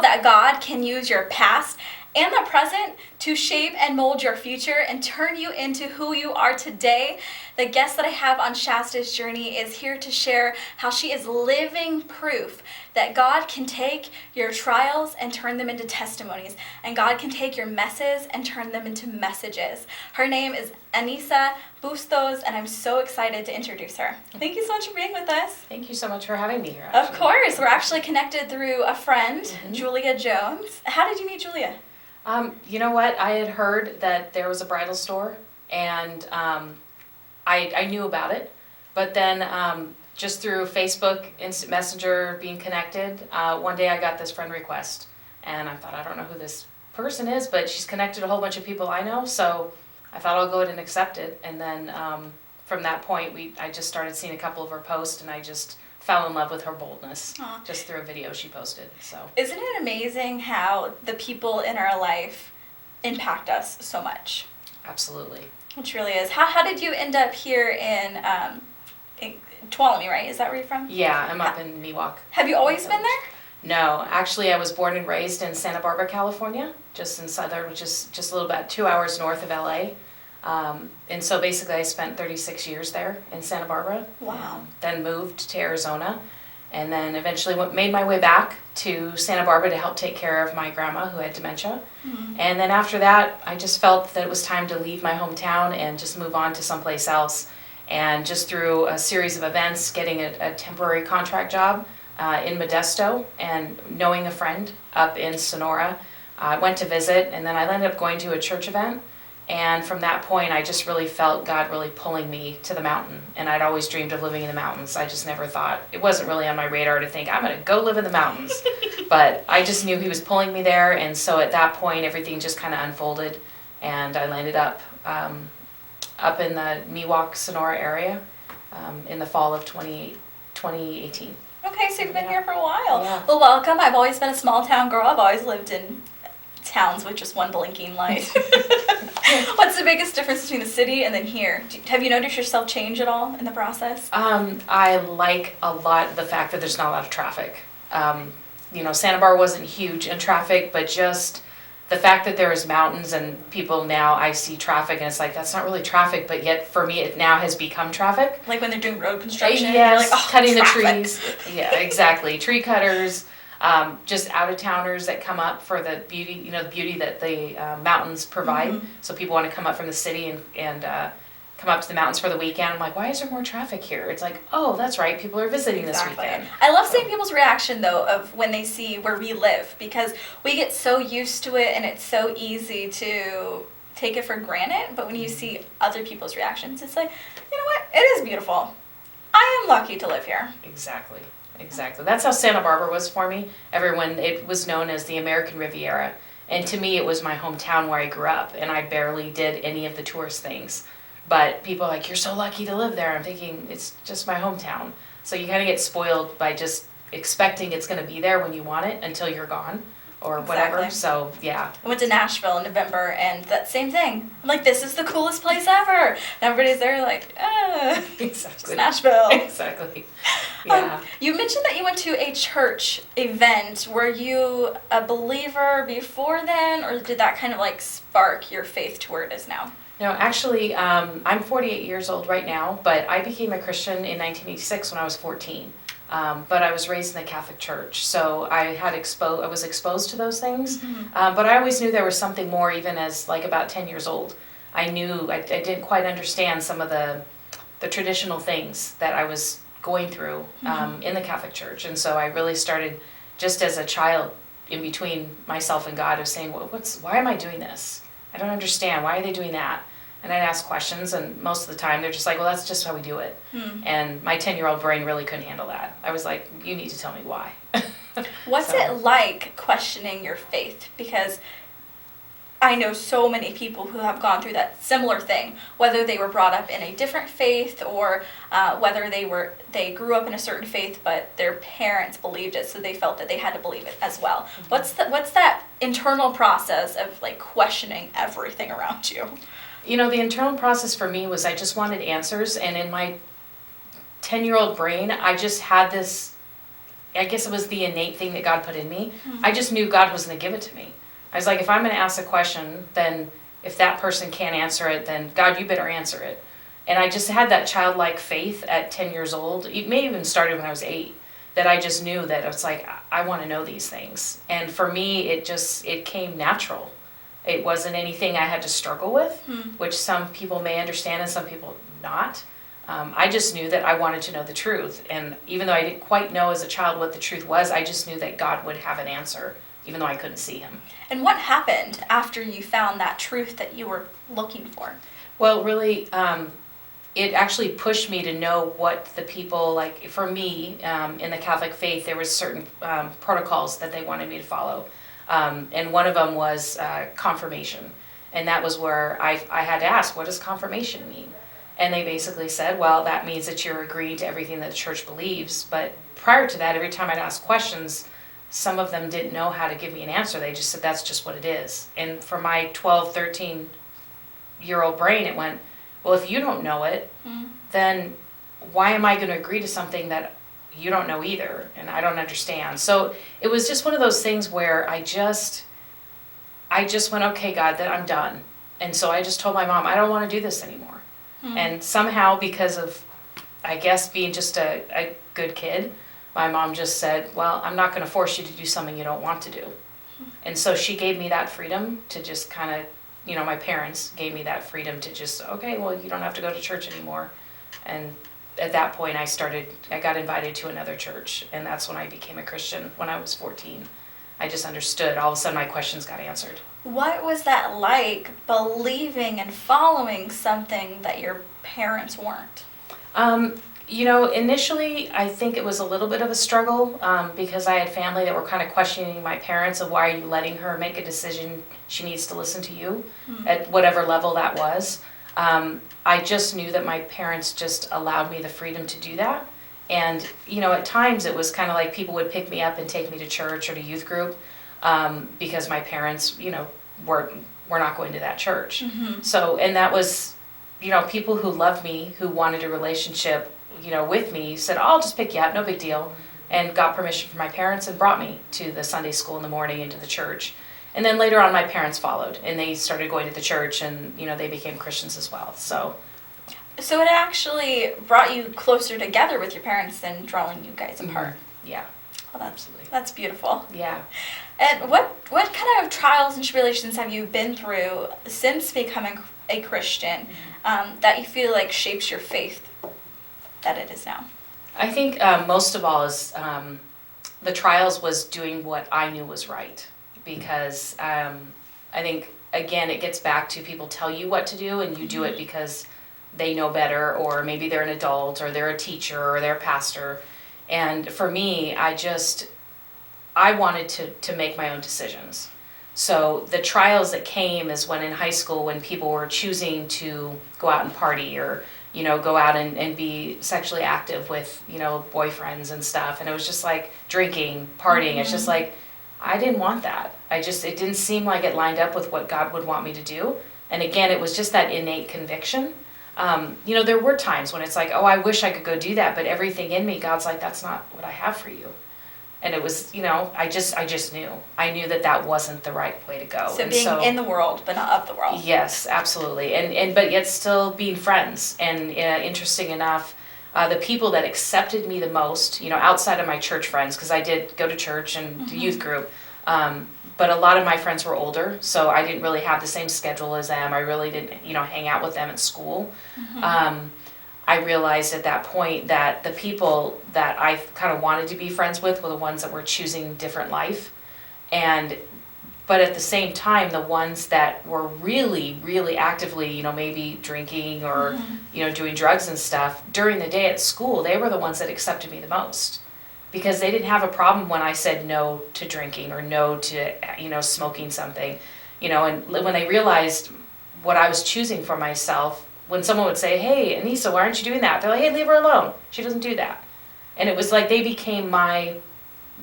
know that God can use your past and the present to shape and mold your future and turn you into who you are today. The guest that I have on Shasta's journey is here to share how she is living proof that God can take your trials and turn them into testimonies, and God can take your messes and turn them into messages. Her name is Anissa Bustos, and I'm so excited to introduce her. Thank you so much for being with us. Thank you so much for having me here. Of course. We're actually connected through a friend, Julia Jones. How did you meet Julia? You know what? I had heard that there was a bridal store, and I knew about it. But then just through Facebook, Instant Messenger, being connected, one day I got this friend request. And I thought, I don't know who this person is, but she's connected a whole bunch of people I know. So I thought I'll go ahead and accept it. And then from that point, I just started seeing a couple of her posts, and I just fell in love with her boldness. Aww. Just through a video she posted. So isn't it amazing how the people in our life impact us so much? Absolutely. It truly is. How did you end up here in Tuolumne, right? Is that where you're from? Yeah, I'm up in Miwok. Have you always been there? No, actually I was born and raised in Santa Barbara, California, just in southern, which is just a little bit 2 hours north of LA. And so basically I spent 36 years there in Santa Barbara. Wow. Then moved to Arizona, and then eventually made my way back to Santa Barbara to help take care of my grandma who had dementia. Mm-hmm. And then after that, I just felt that it was time to leave my hometown and just move on to someplace else. And just through a series of events, getting a temporary contract job in Modesto, and knowing a friend up in Sonora, I went to visit, and then I ended up going to a church event. And from that point, I just really felt God really pulling me to the mountain. And I'd always dreamed of living in the mountains. I just never thought, it wasn't really on my radar to think, I'm going to go live in the mountains. But I just knew He was pulling me there. And so at that point, everything just kind of unfolded. And I landed up in the Miwok, Sonora area in the fall of 2018. Okay, so you've been here for a while. Yeah. Well, welcome. I've always been a small town girl. I've always lived in towns with just one blinking light. What's the biggest difference between the city and then here? Have you noticed yourself change at all in the process? I like a lot the fact that there's not a lot of traffic. Santa Barbara wasn't huge in traffic, but just the fact that there is mountains and people now, I see traffic and it's like, that's not really traffic, but yet for me it now has become traffic. Like when they're doing road construction? Yes, you're like, oh, cutting traffic. the trees. Yeah, exactly. Tree cutters, just out-of-towners that come up for the beauty, the beauty that the mountains provide. Mm-hmm. So people want to come up from the city and come up to the mountains for the weekend. I'm like, why is there more traffic here? It's like, oh, that's right, people are visiting this weekend. I love seeing people's reaction, though, of when they see where we live, because we get so used to it and it's so easy to take it for granted. But when you see other people's reactions, it's like, you know what? It is beautiful. I am lucky to live here. Exactly. That's how Santa Barbara was for me. It was known as the American Riviera. And to me, it was my hometown where I grew up, and I barely did any of the tourist things. But people are like, you're so lucky to live there. I'm thinking, it's just my hometown. So you kind of get spoiled by just expecting it's going to be there when you want it until you're gone or whatever. Exactly. So, yeah. I went to Nashville in November, and that same thing. I'm like, this is the coolest place ever. And everybody's there like, Exactly. It's Nashville. Exactly. Yeah. You mentioned that you went to a church event. Were you a believer before then, or did that kind of like spark your faith to where it is now? No, actually, I'm 48 years old right now, but I became a Christian in 1986 when I was 14. But I was raised in the Catholic Church, so I was exposed to those things. Mm-hmm. But I always knew there was something more, even as like about 10 years old. I didn't quite understand some of the traditional things that I was going through in the Catholic Church, and so I really started just as a child in between myself and God of saying, well, why am I doing this? I don't understand. Why are they doing that? And I'd ask questions, and most of the time they're just like, well, that's just how we do it. And my 10-year-old brain really couldn't handle that. I was like, you need to tell me why. What's it like questioning your faith? Because I know so many people who have gone through that similar thing, whether they were brought up in a different faith or whether they grew up in a certain faith, but their parents believed it, so they felt that they had to believe it as well. Mm-hmm. What's that internal process of like questioning everything around you? The internal process for me was I just wanted answers, and in my 10-year-old brain, I just had this I guess it was the innate thing that God put in me. I just knew God was going to give it to me. I was like, if I'm going to ask a question, then if that person can't answer it, then God, you better answer it. And I just had that childlike faith at 10 years old. It may have even started when I was 8, that I just knew that it's like, I want to know these things. And for me, it came natural. It wasn't anything I had to struggle with, which some people may understand and some people not. I just knew that I wanted to know the truth. And even though I didn't quite know as a child what the truth was, I just knew that God would have an answer, even though I couldn't see him. And what happened after you found that truth that you were looking for? Well, really, it actually pushed me to know what the people, like for me, in the Catholic faith, there was certain protocols that they wanted me to follow. And one of them was confirmation. And that was where I had to ask, what does confirmation mean? And they basically said, well, that means that you're agreeing to everything that the church believes. But prior to that, every time I'd ask questions, some of them didn't know how to give me an answer. They just said, that's just what it is. And for my 12, 13-year-old brain, it went, well, if you don't know it, then why am I going to agree to something that you don't know either? And I don't understand. So it was just one of those things where I just went, okay, God, that I'm done. And so I just told my mom, I don't want to do this anymore. And somehow, because of, I guess, being just a good kid, my mom just said, well, I'm not going to force you to do something you don't want to do. And so she gave me that freedom to just kind of, my parents gave me that freedom to just, okay, well, you don't have to go to church anymore. And at that point, I got invited to another church, and that's when I became a Christian when I was 14. I just understood. All of a sudden, my questions got answered. What was that like, believing and following something that your parents weren't? Initially, I think it was a little bit of a struggle because I had family that were kind of questioning my parents of why are you letting her make a decision she needs to listen to you at whatever level that was. I just knew that my parents just allowed me the freedom to do that. And, at times it was kind of like people would pick me up and take me to church or to youth group because my parents, were not going to that church. So, and that was, people who loved me, who wanted a relationship, with me, said, oh, I'll just pick you up, no big deal, and got permission from my parents and brought me to the Sunday school in the morning and to the church. And then later on, my parents followed, and they started going to the church, and, they became Christians as well, So it actually brought you closer together with your parents than drawing you guys apart. Yeah. Well, Absolutely. That's beautiful. Yeah. And what kind of trials and tribulations have you been through since becoming a Christian that you feel like shapes your faith that it is now? I think most of all is the trials was doing what I knew was right, because I think, again, it gets back to people tell you what to do and you do it because they know better, or maybe they're an adult, or they're a teacher, or they're a pastor. And for me, I wanted to make my own decisions. So the trials that came is when in high school, when people were choosing to go out and party, or go out and be sexually active with, boyfriends and stuff. And it was just like drinking, partying. It's just like, I didn't want that. It didn't seem like it lined up with what God would want me to do. And again, it was just that innate conviction. There were times when it's like, oh, I wish I could go do that, but everything in me, God's like, that's not what I have for you. And it was, I just knew. I knew that wasn't the right way to go. So being in the world, but not of the world. Yes, absolutely. And but yet still being friends. And interesting enough, the people that accepted me the most, outside of my church friends, because I did go to church and youth group, but a lot of my friends were older, so I didn't really have the same schedule as them. I really didn't, hang out with them at school. I realized at that point that the people that I kind of wanted to be friends with were the ones that were choosing different life. But at the same time, the ones that were really, really actively, maybe drinking or, doing drugs and stuff, during the day at school, they were the ones that accepted me the most. Because they didn't have a problem when I said no to drinking or no to, smoking something. And when they realized what I was choosing for myself, when someone would say, hey, Anissa, why aren't you doing that? They're like, hey, leave her alone. She doesn't do that. And it was like they became my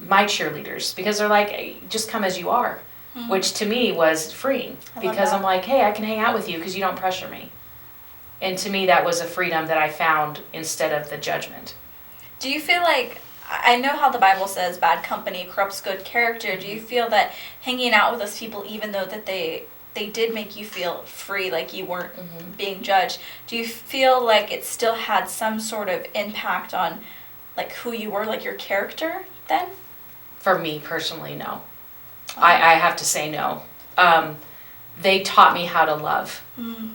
cheerleaders, because they're like, hey, just come as you are, which to me was freeing, because I'm like, hey, I can hang out with you because you don't pressure me. And to me, that was a freedom that I found instead of the judgment. Do you feel like I know how the Bible says bad company corrupts good character. Do you feel that hanging out with those people, even though that they did make you feel free, like you weren't being judged, do you feel like it still had some sort of impact on like who you were, like your character then? For me personally, no. I have to say no. They taught me how to love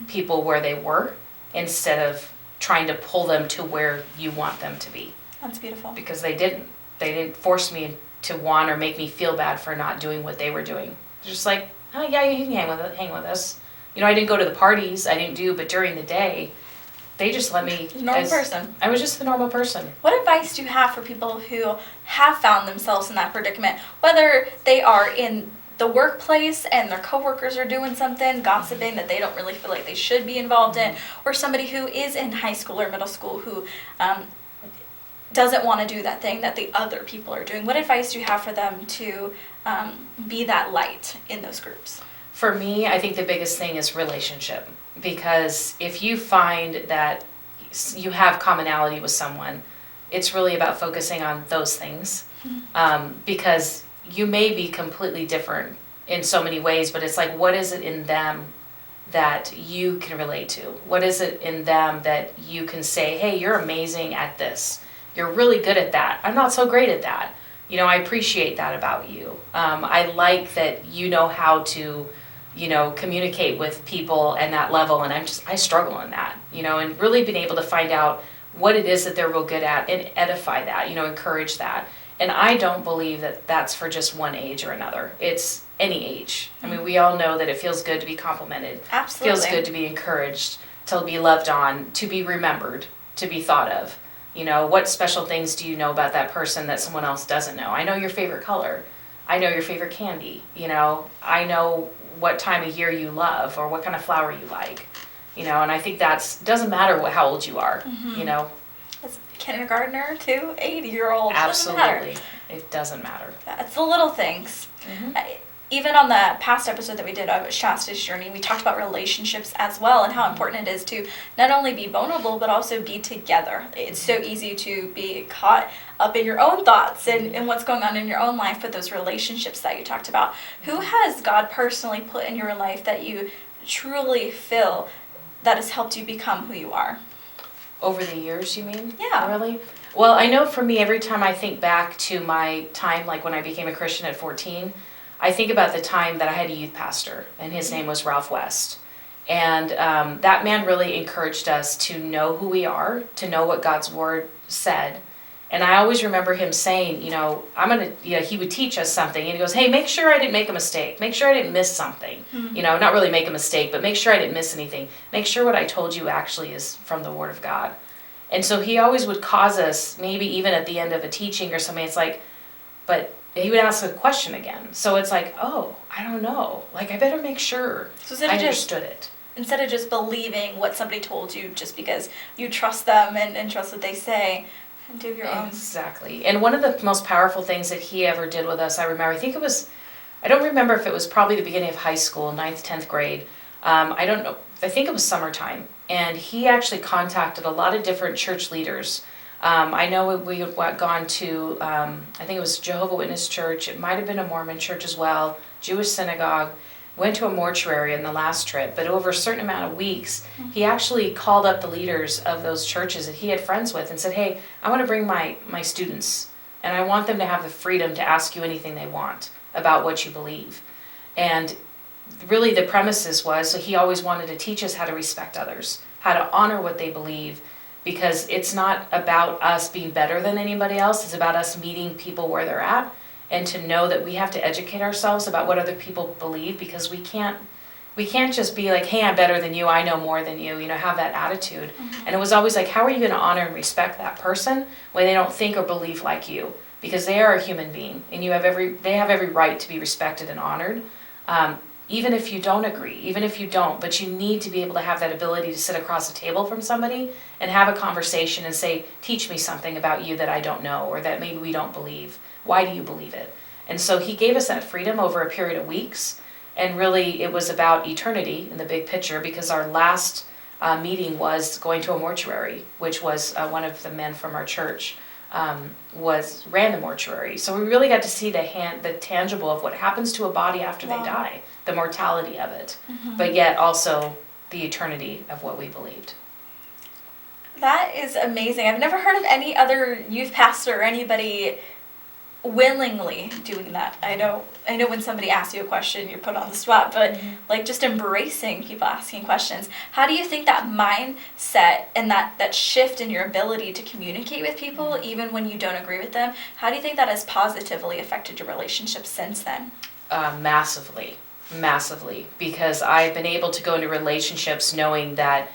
people where they were instead of trying to pull them to where you want them to be. That's beautiful. Because they didn't force me to want or make me feel bad for not doing what they were doing. They're just like, oh yeah, you can hang with us. I didn't go to the parties, but during the day, they just let me. Normal person. I was just the normal person. What advice do you have for people who have found themselves in that predicament, whether they are in the workplace and their coworkers are doing something, gossiping that they don't really feel like they should be involved in, or somebody who is in high school or middle school who doesn't want to do that thing that the other people are doing? What advice do you have for them to be that light in those groups? For me, I think the biggest thing is relationship. Because if you find that you have commonality with someone, it's really about focusing on those things. Because you may be completely different in so many ways, but it's like, what is it in them that you can relate to? What is it in them that you can say, hey, you're amazing at this. You're really good at that. I'm not so great at that. I appreciate that about you. I like that you know how to, communicate with people and that level, and I struggle in that, and really being able to find out what it is that they're real good at and edify that, encourage that. And I don't believe that that's for just one age or another. It's any age. We all know that it feels good to be complimented. Absolutely. It feels good to be encouraged, to be loved on, to be remembered, to be thought of. What special things do you know about that person that someone else doesn't know? I know your favorite color. I know your favorite candy. I know what time of year you love or what kind of flower you like. And I think doesn't matter how old you are, As a kindergartner to 80-year-old. Absolutely. It doesn't matter. It's the little things. Even on the past episode that we did of Shasta's journey, we talked about relationships as well and how important it is to not only be vulnerable, but also be together. It's so easy to be caught up in your own thoughts and what's going on in your own life, but those relationships that you talked about, who has God personally put in your life that you truly feel that has helped you become who you are? Over the years, you mean? Yeah. Really? Well, I know for me, every time I think back to my time, like when I became a Christian at 14, I think about the time that I had a youth pastor, and his name was Ralph West. And that man really encouraged us to know who we are, to know what God's word said. And I always remember him saying, he would teach us something, and he goes, hey, make sure I didn't make a mistake. Make sure I didn't miss something. Not really make a mistake, but make sure I didn't miss anything. Make sure what I told you actually is from the word of God. And so he always would cause us, maybe even at the end of a teaching or something, it's like, but he would ask a question again. So it's like, oh, I don't know. Like, I better make sure I understood it. Instead of just believing what somebody told you just because you trust them and trust what they say, and do your own. Exactly. And one of the most powerful things that he ever did with us, I remember, I don't remember if it was probably the beginning of high school, 9th, 10th grade. I don't know. I think it was summertime. And he actually contacted a lot of different church leaders. I know we had gone to, I think it was Jehovah's Witness church. It might have been a Mormon church as well, Jewish synagogue. Went to a mortuary in the last trip, but over a certain amount of weeks, he actually called up the leaders of those churches that he had friends with and said, hey, I want to bring my students, and I want them to have the freedom to ask you anything they want about what you believe. And really the premises was, so he always wanted to teach us how to respect others, how to honor what they believe, because it's not about us being better than anybody else, it's about us meeting people where they're at, and to know that we have to educate ourselves about what other people believe, because we can't just be like, hey, I'm better than you, I know more than you, have that attitude. And it was always like, how are you going to honor and respect that person when they don't think or believe like you? Because they are a human being, and they have every right to be respected and honored, even if you don't agree, even if you don't, but you need to be able to have that ability to sit across a table from somebody and have a conversation and say, teach me something about you that I don't know, or that maybe we don't believe. Why do you believe it? And so he gave us that freedom over a period of weeks, and really it was about eternity in the big picture, because our last meeting was going to a mortuary, which was one of the men from our church ran the mortuary. So we really got to see the tangible of what happens to a body after they die, the mortality of it, but yet also the eternity of what we believed. That is amazing. I've never heard of any other youth pastor or anybody willingly doing that. I know when somebody asks you a question, you're put on the spot, but like just embracing people asking questions. How do you think that mindset and that shift in your ability to communicate with people, even when you don't agree with them, how do you think that has positively affected your relationship since then? Massively, because I've been able to go into relationships knowing that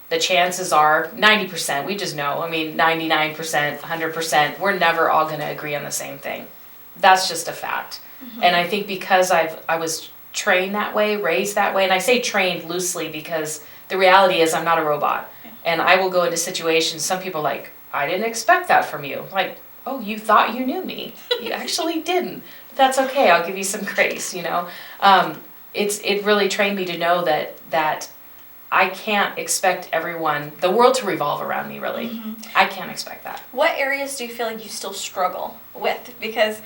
the chances are 90%, we just know, 99%, 100%, we're never all going to agree on the same thing. That's just a fact. And I think because I was trained that way, raised that way, and I say trained loosely because the reality is I'm not a robot. And I will go into situations, some people are like, I didn't expect that from you. Like, oh, you thought you knew me. You actually didn't. But that's okay, I'll give you some grace, It really trained me to know that I can't expect the world to revolve around me, really. I can't expect that. What areas do you feel like you still struggle with? Because,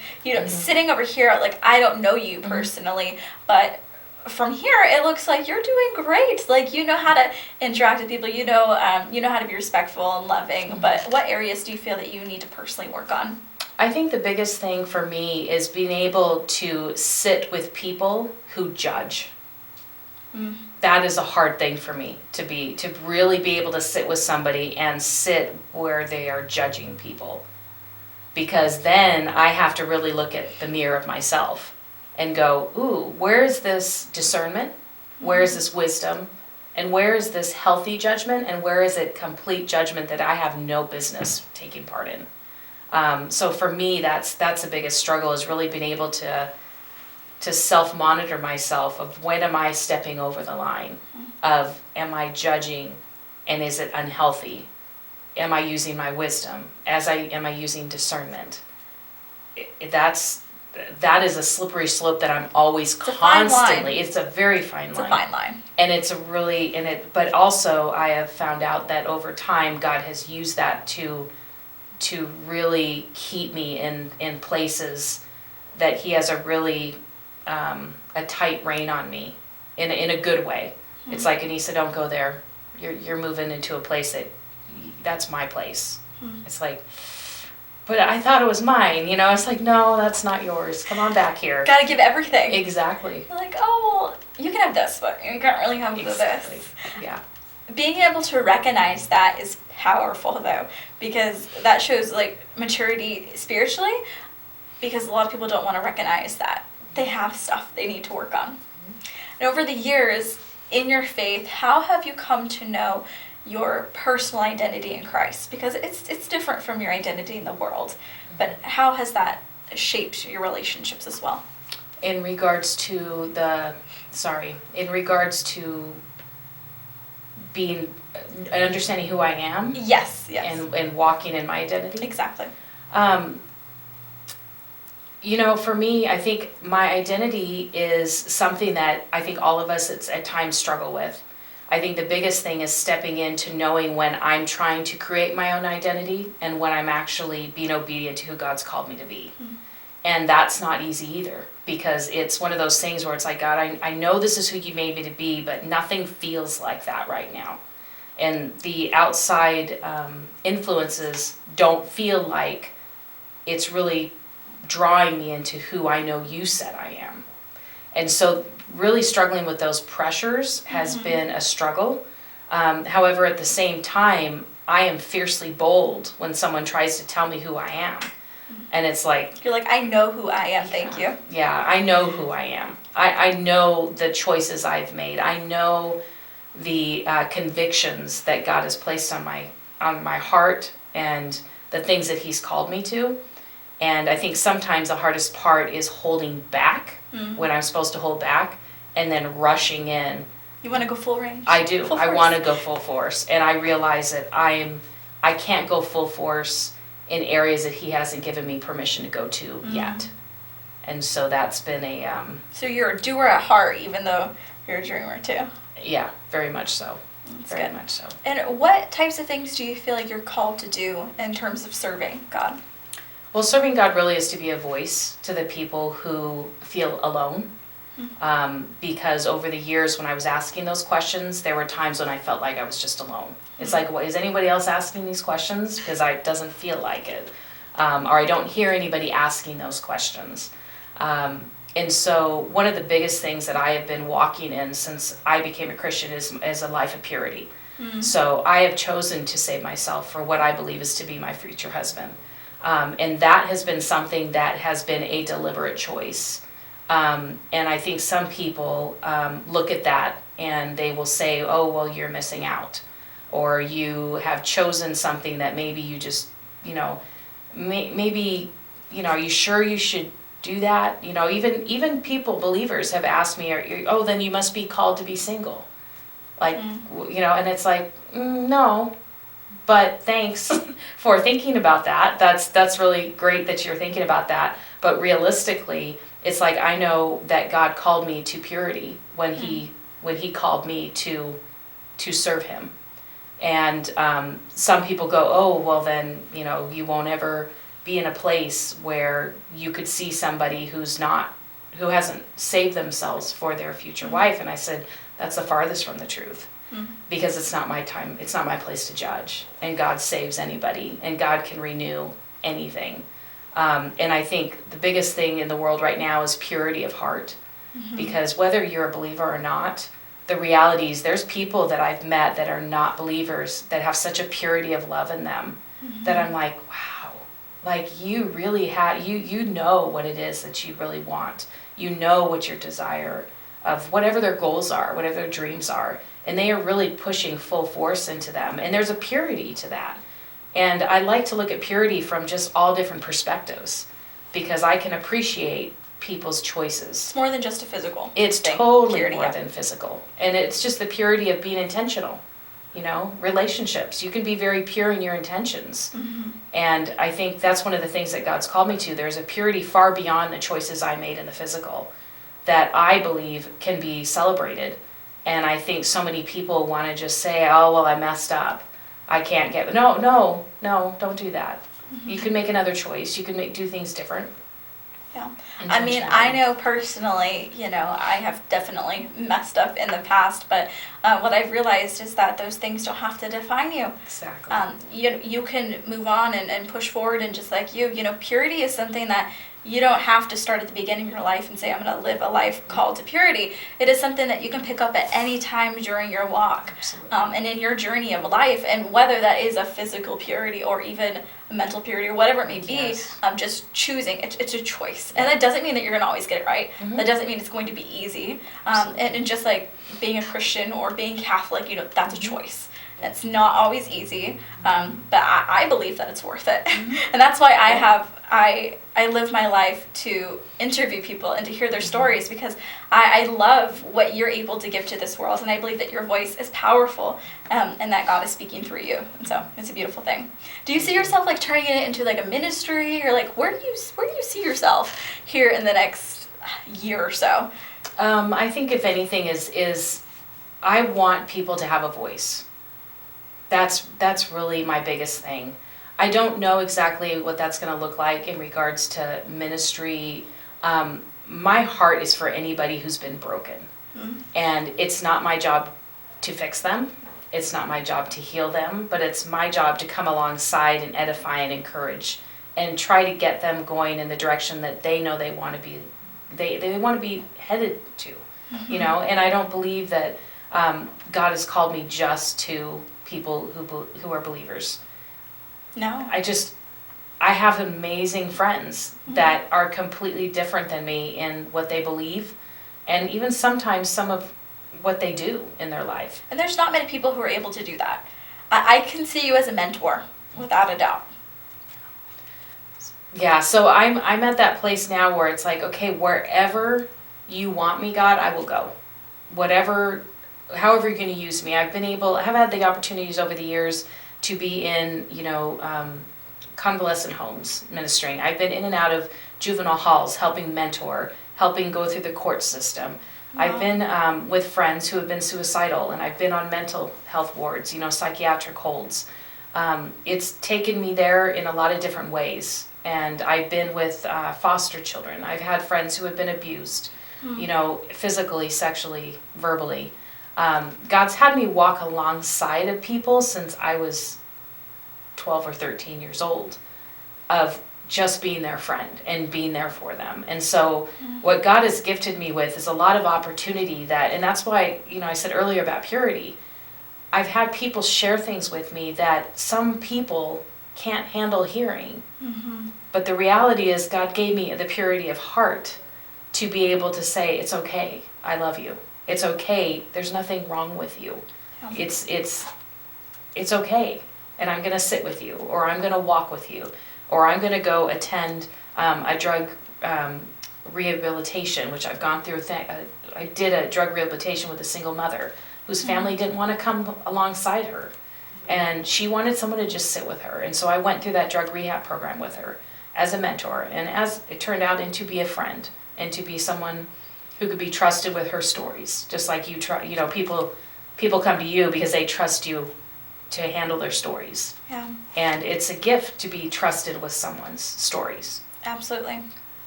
sitting over here, like, I don't know you personally, but from here, it looks like you're doing great. Like, you know how to interact with people, you know how to be respectful and loving, but what areas do you feel that you need to personally work on? I think the biggest thing for me is being able to sit with people who judge. That is a hard thing for me to really be able to sit with somebody and sit where they are judging people. Because then I have to really look at the mirror of myself and go, ooh, where is this discernment? Where is this wisdom? And where is this healthy judgment? And where is it complete judgment that I have no business taking part in? So for me, that's the biggest struggle, is really being able to self-monitor myself of when am I stepping over the line, of am I judging and is it unhealthy? Am I using my wisdom? Am I using discernment? That is a slippery slope that I'm always constantly. It's a very fine line. It's a fine line. And it's but also I have found out that over time God has used that to really keep me in places that He has a really a tight rein on me in a good way. It's like, Anissa, don't go there. You're moving into a place that's my place. It's like, but I thought it was mine, It's like, no, that's not yours. Come on back here. Gotta give everything. Exactly. Like, oh, well, you can have this, but you can't really have this. Yeah. Being able to recognize that is powerful, though, because that shows like maturity spiritually, because a lot of people don't want to recognize that they have stuff they need to work on. And over the years in your faith, how have you come to know your personal identity in Christ? Because it's different from your identity in the world, but how has that shaped your relationships as well? In regards to being understanding who I am? Yes. And walking in my identity? Exactly. For me, I think my identity is something that I think all of us at times struggle with. I think the biggest thing is stepping into knowing when I'm trying to create my own identity and when I'm actually being obedient to who God's called me to be. And that's not easy either, because it's one of those things where it's like, God, I know this is who you made me to be, but nothing feels like that right now. And the outside influences don't feel like it's really drawing me into who I know you said I am. And so really struggling with those pressures has been a struggle. However, at the same time, I am fiercely bold when someone tries to tell me who I am. And it's like... You're like, I know who I am, thank you. Yeah, I know who I am. I know the choices I've made. I know the convictions that God has placed on my heart and the things that He's called me to. And I think sometimes the hardest part is holding back when I'm supposed to hold back and then rushing in. You want to go full range? I do. I want to go full force. And I realize that I can't go full force in areas that He hasn't given me permission to go to yet. And so that's been a... So you're a doer at heart, even though you're a dreamer too. Yeah, very much so. That's very good. much so. And what types of things do you feel like you're called to do in terms of serving God? Well, serving God really is to be a voice to the people who feel alone. Because over the years when I was asking those questions, there were times when I felt like I was just alone. It's like, is anybody else asking these questions? Because it doesn't feel like it. Or I don't hear anybody asking those questions. And so one of the biggest things that I have been walking in since I became a Christian is a life of purity. So I have chosen to save myself for what I believe is to be my future husband. And that has been something that has been a deliberate choice. And I think some people look at that and they will say, oh, well, you're missing out. Or you have chosen something that maybe you just, maybe, are you sure you should do that? Even people, believers have asked me, oh, then you must be called to be single. And it's like, no, but thanks for thinking about that. That's really great that you're thinking about that. But realistically, it's like I know that God called me to purity when he called me to serve him. And some people go, oh, well then, you won't ever be in a place where you could see somebody who hasn't saved themselves for their future wife. And I said, that's the farthest from the truth. Because it's not my time, it's not my place to judge. And God saves anybody, and God can renew anything. And I think the biggest thing in the world right now is purity of heart. Because whether you're a believer or not, the reality is there's people that I've met that are not believers that have such a purity of love in them that I'm like, wow, like you really have, you know what it is that you really want. You know what your desire of whatever their goals are, whatever their dreams are. And they are really pushing full force into them. And there's a purity to that. And I like to look at purity from just all different perspectives because I can appreciate people's choices. It's more than just a physical It's thing. totally Purity, more yeah. than physical. And it's just the purity of being intentional. Relationships. You can be very pure in your intentions. And I think that's one of the things that God's called me to. There's a purity far beyond the choices I made in the physical that I believe can be celebrated. And I think so many people want to just say, oh, well, I messed up. I can't get... No, don't do that. You can make another choice. You can do things different. Yeah. I mean, I know personally, I have definitely messed up in the past, but what I've realized is that those things don't have to define you. Exactly. You can move on and push forward, and just like purity is something that you don't have to start at the beginning of your life and say, I'm going to live a life called to purity. It is something that you can pick up at any time during your walk. And in your journey of life. And whether that is a physical purity or even a mental purity or whatever it may be, just choosing. It's a choice. And that doesn't mean that you're going to always get it right. That doesn't mean it's going to be easy. And just like being a Christian or being Catholic, that's a choice. It's not always easy, but I believe that it's worth it. And that's why I live my life to interview people and to hear their stories, because I love what you're able to give to this world, and I believe that your voice is powerful, and that God is speaking through you. And so it's a beautiful thing. Do you see yourself like turning it into like a ministry, or like where do you see yourself here in the next year or so? I think if anything is I want people to have a voice. That's really my biggest thing. I don't know exactly what that's going to look like in regards to ministry. My heart is for anybody who's been broken. And it's not my job to fix them. It's not my job to heal them, but it's my job to come alongside and edify and encourage and try to get them going in the direction that they know they want to be, they want to be headed to, and I don't believe that God has called me just to people who are believers. No. I have amazing friends that are completely different than me in what they believe, and even sometimes some of what they do in their life. And there's not many people who are able to do that. I can see you as a mentor, without a doubt. Yeah, so I'm at that place now where it's like, okay, wherever you want me, God, I will go. However you're going to use me. I have had the opportunities over the years to be in, convalescent homes ministering. I've been in and out of juvenile halls, helping mentor, helping go through the court system. Wow. I've been with friends who have been suicidal, and I've been on mental health wards, psychiatric holds. It's taken me there in a lot of different ways. And I've been with foster children. I've had friends who have been abused, you know, physically, sexually, verbally. God's had me walk alongside of people since I was 12 or 13 years old, of just being their friend and being there for them. And so what God has gifted me with is a lot of opportunity and that's why, you know, I said earlier about purity. I've had people share things with me that some people can't handle hearing. But the reality is God gave me the purity of heart to be able to say, it's okay, I love you. It's okay, there's nothing wrong with you. It's okay, and I'm gonna sit with you, or I'm gonna walk with you, or I'm gonna go attend a drug rehabilitation, which I've gone through. I did a drug rehabilitation with a single mother whose family didn't want to come alongside her. And she wanted someone to just sit with her. And so I went through that drug rehab program with her as a mentor, and as it turned out, and to be a friend, and to be someone who could be trusted with her stories. Just like you know, people come to you because they trust you to handle their stories. Yeah. And it's a gift to be trusted with someone's stories. Absolutely.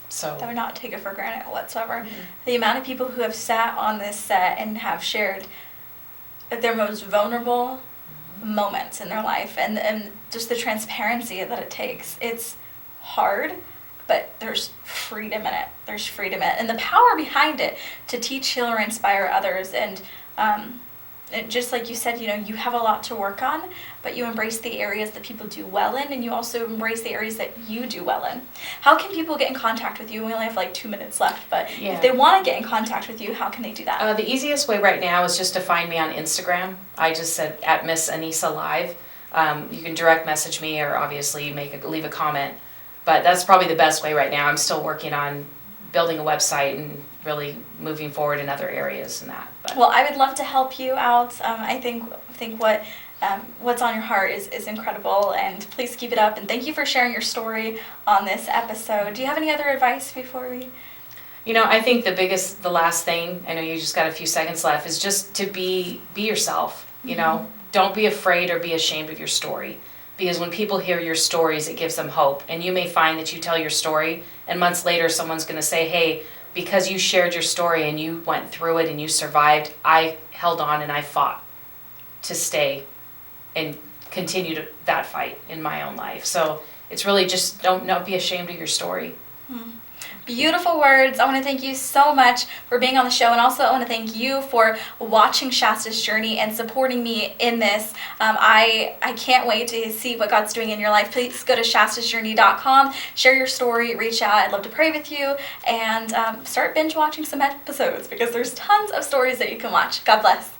So I would not take it for granted whatsoever. The amount of people who have sat on this set and have shared their most vulnerable moments in their life, and just the transparency that it takes. It's hard, but there's freedom in it. There's freedom in it. And the power behind it to teach, heal, or inspire others. And just like you said, you know, you have a lot to work on, but you embrace the areas that people do well in, and you also embrace the areas that you do well in. How can people get in contact with you? We only have like 2 minutes left, but if they want to get in contact with you, how can they do that? The easiest way right now is just to find me on Instagram. I just said at Miss Anissa Live. You can direct message me, or obviously leave a comment. But that's probably the best way right now. I'm still working on building a website and really moving forward in other areas and that. But. Well, I would love to help you out. I think what's on your heart is incredible, and please keep it up. And thank you for sharing your story on this episode. Do you have any other advice before we? You know, I think the last thing, I know you just got a few seconds left, is just to be yourself. You know, don't be afraid or be ashamed of your story. Because when people hear your stories, it gives them hope. And you may find that you tell your story, and months later someone's going to say, hey, because you shared your story and you went through it and you survived, I held on and I fought to stay and continue that fight in my own life. So it's really just don't be ashamed of your story. Beautiful words. I want to thank you so much for being on the show, and also I want to thank you for watching Shasta's journey and supporting me in this. I can't wait to see what God's doing in your life. Please go to shastasjourney.com, share your story, reach out. I'd love to pray with you, and start binge watching some episodes, because there's tons of stories that you can watch. God bless.